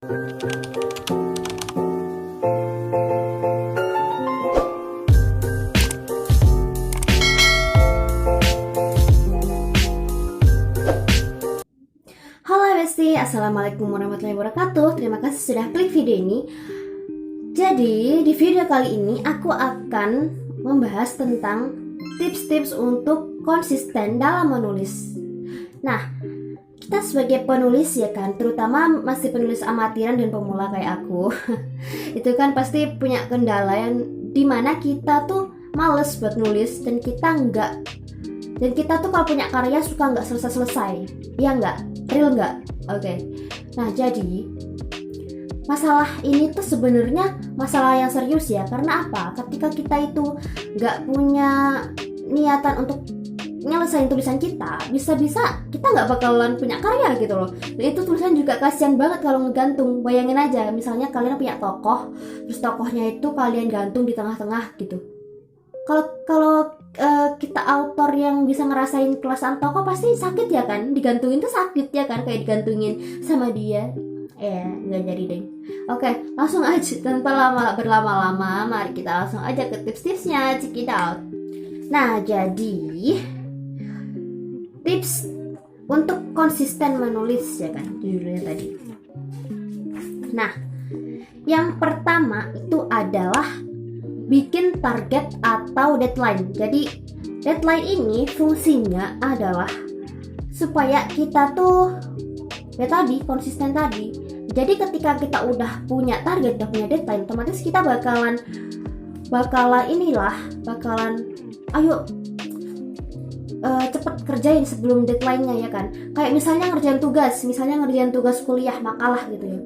Halo Besti, Assalamualaikum warahmatullahi wabarakatuh. Terima kasih sudah klik video ini. Jadi di video kali ini aku akan membahas tentang tips-tips untuk konsisten dalam menulis. Nah, kita sebagai penulis ya kan, terutama masih penulis amatiran dan pemula kayak aku itu kan pasti punya kendala yang dimana kita tuh males buat nulis dan kita tuh kalau punya karya suka nggak selesai-selesai, ya nggak? Real nggak? Oke. Nah, jadi masalah ini tuh sebenarnya masalah yang serius ya. Karena apa? Ketika kita itu nggak punya niatan untuk nyelesain tulisan kita, bisa-bisa kita nggak bakalan punya karya gitu loh. Dan itu tulisan juga kasihan banget kalau ngegantung. Bayangin aja, misalnya kalian punya tokoh, terus tokohnya itu kalian gantung di tengah-tengah gitu. Kalau kita autor yang bisa ngerasain perasaan tokoh pasti sakit ya kan, digantungin tuh sakit ya kan, kayak digantungin sama dia. Nggak jadi deh. Oke, langsung aja tanpa berlama-lama, mari kita langsung aja ke tips-tipsnya, check it out. Nah, jadi tips untuk konsisten menulis ya kan, judulnya tadi. Nah, yang pertama itu adalah bikin target atau deadline. Jadi deadline ini fungsinya adalah supaya kita tuh ya tadi konsisten tadi. Jadi ketika kita udah punya target, udah punya deadline, otomatis kita bakalan ayo cepet kerjain sebelum deadline-nya ya kan. Kayak misalnya ngerjain tugas kuliah, makalah gitu ya.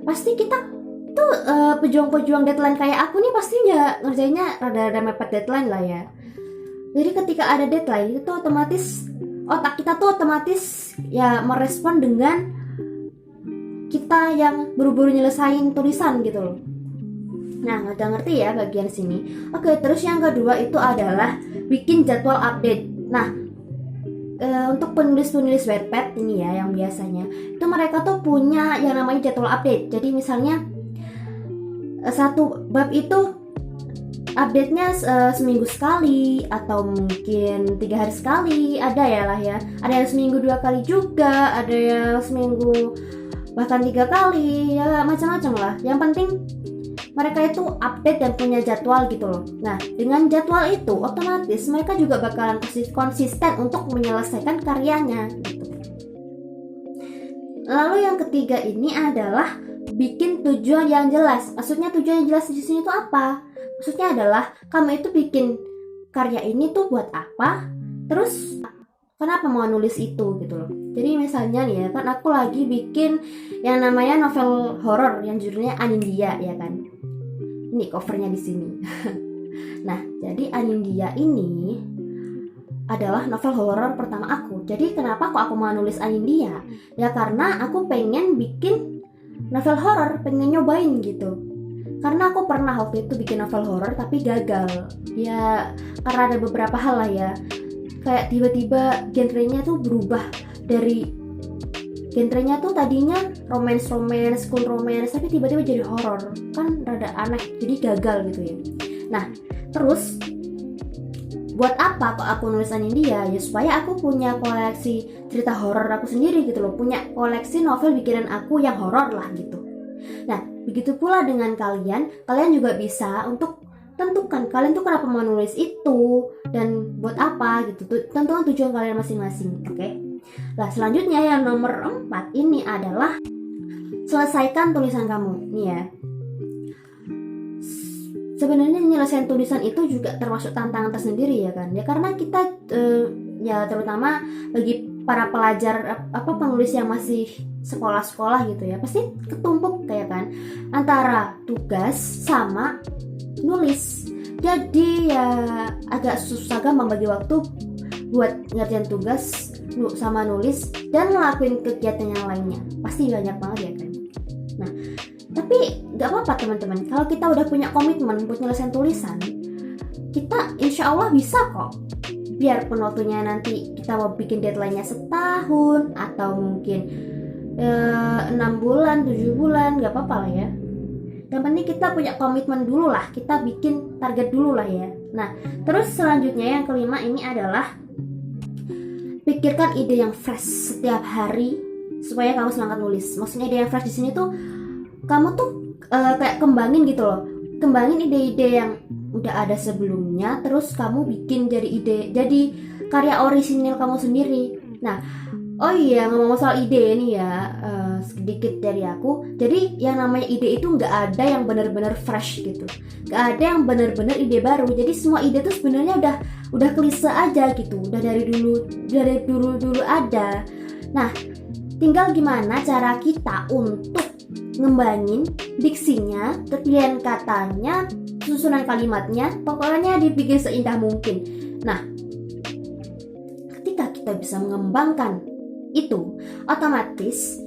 Pasti kita tuh pejuang-pejuang deadline kayak aku nih pastinya ngerjainnya rada-rada mepet deadline lah ya. Jadi ketika ada deadline itu otomatis otak kita tuh otomatis ya merespon dengan kita yang buru-buru nyelesain tulisan gitu loh. Nah, udah ngerti ya bagian sini. Oke, terus yang kedua itu adalah bikin jadwal update. Nah, untuk penulis-penulis Wattpad ini ya yang biasanya itu mereka tuh punya yang namanya jadwal update. Jadi misalnya satu bab itu update-nya seminggu sekali atau mungkin 3 hari sekali, ada ya lah ya. Ada yang seminggu 2 kali juga, ada yang seminggu bahkan 3 kali, ya macam-macam lah. Yang penting mereka itu update dan punya jadwal gitu loh. Nah, dengan jadwal itu otomatis mereka juga bakalan konsisten untuk menyelesaikan karyanya gitu. Lalu yang ketiga ini adalah bikin tujuan yang jelas. Maksudnya tujuan yang jelas di sini itu apa? Maksudnya adalah kamu itu bikin karya ini tuh buat apa? Terus kenapa mau nulis itu gitu loh. Jadi misalnya nih ya kan aku lagi bikin yang namanya novel horor yang judulnya Anindya ya kan. Ini covernya di sini. Nah, jadi Anindya ini adalah novel horor pertama aku. Jadi kenapa kok aku mau nulis Anindya? Ya karena aku pengen bikin novel horor, pengen nyobain gitu. Karena aku pernah waktu itu bikin novel horor tapi gagal. Ya karena ada beberapa hal lah ya. Kayak tiba-tiba genrenya tuh berubah dari genrenya tuh tadinya romance, cool romance, tapi tiba-tiba jadi horor. Kan rada aneh, jadi gagal gitu ya. Nah, terus buat apa kok aku nulis Anindya? Ya supaya aku punya koleksi cerita horor aku sendiri gitu loh, punya koleksi novel bikinan aku yang horor lah gitu. Nah, begitu pula dengan kalian juga bisa untuk tentukan kalian tuh kenapa mau nulis itu dan buat apa gitu. Tentukan tujuan kalian masing-masing, oke? Nah, selanjutnya yang nomor 4 ini adalah selesaikan tulisan kamu. Nih ya. Sebenarnya nyelesain tulisan itu juga termasuk tantangan tersendiri ya kan. Ya karena kita ya terutama bagi para pelajar penulis yang masih sekolah-sekolah gitu ya, pasti ketumpuk kayak kan antara tugas sama nulis. Jadi ya agak susah membagi waktu buat ngerjain tugas sama nulis dan ngelakuin kegiatan yang lainnya. Pasti banyak banget ya kan. Nah, tapi gak apa-apa teman-teman, kalau kita udah punya komitmen buat nyelesain tulisan, kita insya Allah bisa kok. Biarpun waktunya nanti kita mau bikin deadline-nya setahun atau mungkin 6 bulan, 7 bulan, gak apa-apa lah ya. Yang penting kita punya komitmen dulu lah, kita bikin target dulu lah ya. Nah, terus selanjutnya yang kelima ini adalah pikirkan ide yang fresh setiap hari supaya kamu semangat nulis. Maksudnya ide yang fresh di sini tuh kamu tuh kayak kembangin gitu loh. Kembangin ide-ide yang udah ada sebelumnya, terus kamu bikin jadi karya orisinil kamu sendiri. Nah, oh iya, ngomong soal ide ini ya, sedikit dari aku. Jadi yang namanya ide itu nggak ada yang benar-benar fresh gitu, nggak ada yang benar-benar ide baru. Jadi semua ide tuh sebenarnya udah klise aja gitu, udah dari dulu ada. Nah, tinggal gimana cara kita untuk ngembangin diksinya, pilihan katanya, susunan kalimatnya, pokoknya dibikin seindah mungkin. Nah, ketika kita bisa mengembangkan itu, otomatis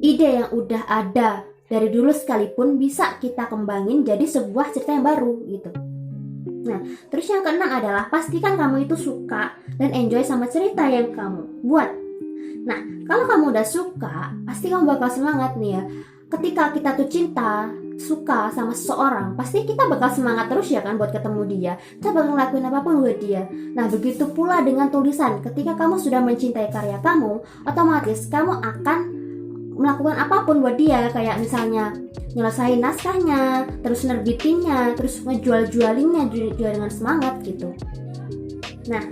ide yang udah ada dari dulu sekalipun bisa kita kembangin jadi sebuah cerita yang baru gitu. Nah, terus yang keenam adalah pastikan kamu itu suka dan enjoy sama cerita yang kamu buat. Nah, kalau kamu udah suka, pasti kamu bakal semangat nih ya. Ketika kita tuh cinta, suka sama seseorang, pasti kita bakal semangat terus ya kan buat ketemu dia. Kita bakal ngelakuin apapun buat dia. Nah, begitu pula dengan tulisan. Ketika kamu sudah mencintai karya kamu, otomatis kamu akan melakukan apapun buat dia. Kayak misalnya nyelesain naskahnya, terus nerbitinnya, terus ngejual-jualinnya juga dengan semangat gitu. Nah,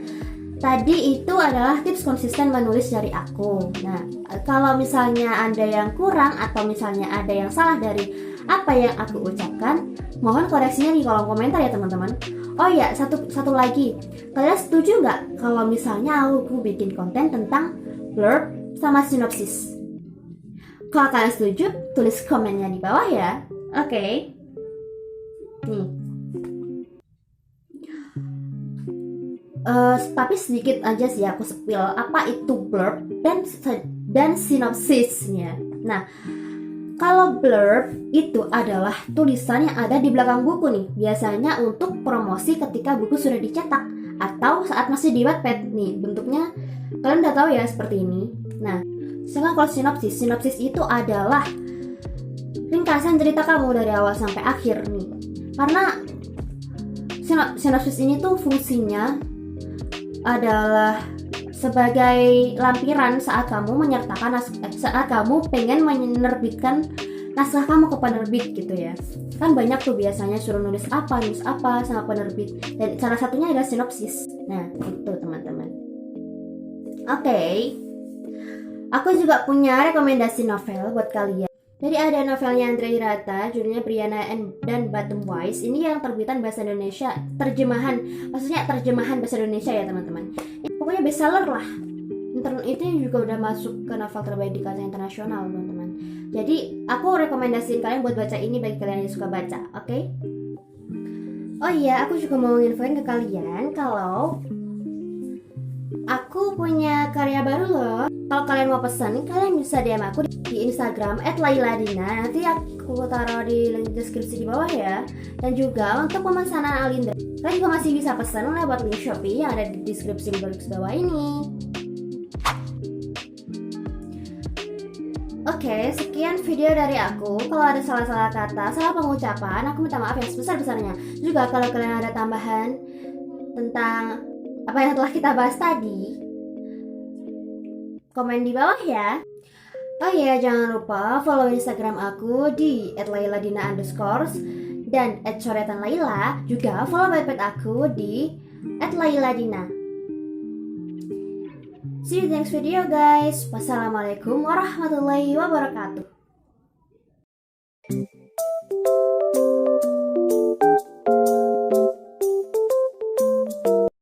tadi itu adalah tips konsisten menulis dari aku. Nah, kalau misalnya ada yang kurang atau misalnya ada yang salah dari apa yang aku ucapkan, mohon koreksinya di kolom komentar ya teman-teman. Oh ya, satu lagi, kalian setuju nggak kalau misalnya aku bikin konten tentang blurb sama sinopsis? Kalau kalian setuju, tulis komennya di bawah ya. Oke. Nih. Tapi sedikit aja sih aku spill apa itu blurb dan sinopsisnya. Nah, kalau blurb itu adalah tulisan yang ada di belakang buku nih, biasanya untuk promosi ketika buku sudah dicetak atau saat masih di Wattpad nih. Bentuknya kalian udah tahu ya seperti ini. Nah, sedangkan kalau sinopsis itu adalah ringkasan cerita kamu dari awal sampai akhir nih. Karena sinopsis ini tuh fungsinya adalah sebagai lampiran saat kamu saat kamu pengen menerbitkan naskah kamu ke penerbit gitu ya. Kan banyak tuh biasanya suruh nulis apa sama penerbit, dan salah satunya adalah sinopsis. Nah, itu teman-teman. Oke. Aku juga punya rekomendasi novel buat kalian. Jadi ada novelnya Andre Hirata, judulnya Brianna dan Bottom Wise. Ini yang terbitan bahasa Indonesia, terjemahan bahasa Indonesia ya teman-teman. Pokoknya bestseller lah. Itu juga udah masuk ke novel terbaik di kancah internasional teman-teman. Jadi aku rekomendasiin kalian buat baca ini bagi kalian yang suka baca, oke? Oh iya, aku juga mau nginfoin ke kalian kalau aku punya karya baru loh. Kalau kalian mau pesan, kalian bisa DM aku di Instagram @lailadina. Nanti aku taruh di link deskripsi di bawah ya. Dan juga untuk pemesanan Alindra, kalian juga masih bisa pesan lewat link Shopee yang ada di deskripsi di bawah ini. Oke, sekian video dari aku. Kalau ada salah-salah kata, salah pengucapan, aku minta maaf yang sebesar-besarnya. Juga kalau kalian ada tambahan tentang apa yang telah kita bahas tadi, komen di bawah ya. Oh iya, jangan lupa follow Instagram aku di @lailadina_ dan @coretanlaila. Juga follow Wattpad aku di @lailadina. See you next video guys. Wassalamualaikum warahmatullahi wabarakatuh.